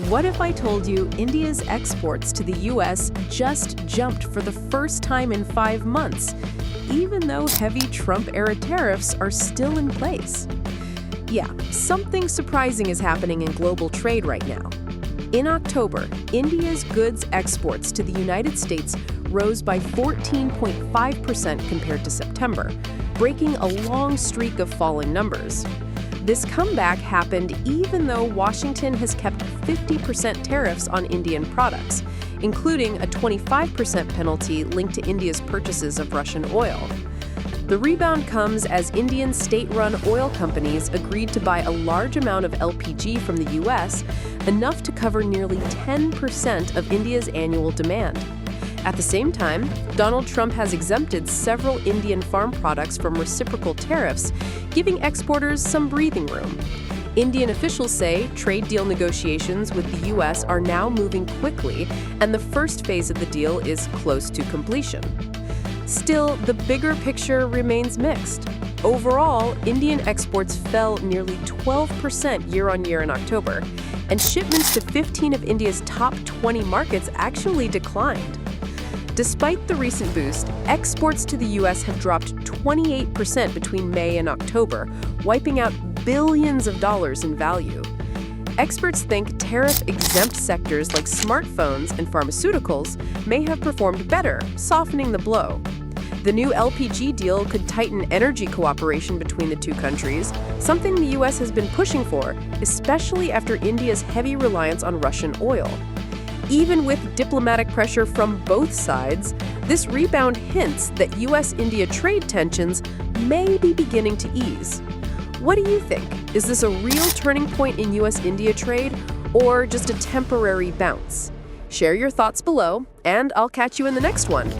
What if I told you India's exports to the US just jumped for the first time in 5 months, even though heavy Trump-era tariffs are still in place? Yeah, something surprising is happening in global trade right now. In October, India's goods exports to the United States rose by 14.5% compared to September, breaking a long streak of falling numbers. This comeback happened even though Washington has kept 50% tariffs on Indian products, including a 25% penalty linked to India's purchases of Russian oil. The rebound comes as Indian state-run oil companies agreed to buy a large amount of LPG from the U.S., enough to cover nearly 10% of India's annual demand. At the same time, Donald Trump has exempted several Indian farm products from reciprocal tariffs, giving exporters some breathing room. Indian officials say trade deal negotiations with the U.S. are now moving quickly, and the first phase of the deal is close to completion. Still, the bigger picture remains mixed. Overall, Indian exports fell nearly 12% year-on-year in October, and shipments to 15 of India's top 20 markets actually declined. Despite the recent boost, exports to the U.S. have dropped 28% between May and October, wiping out billions of dollars in value. Experts think tariff-exempt sectors like smartphones and pharmaceuticals may have performed better, softening the blow. The new LPG deal could tighten energy cooperation between the two countries, something the U.S. has been pushing for, especially after India's heavy reliance on Russian oil. Even with diplomatic pressure from both sides, this rebound hints that U.S.-India trade tensions may be beginning to ease. What do you think? Is this a real turning point in U.S.-India trade, or just a temporary bounce? Share your thoughts below, and I'll catch you in the next one.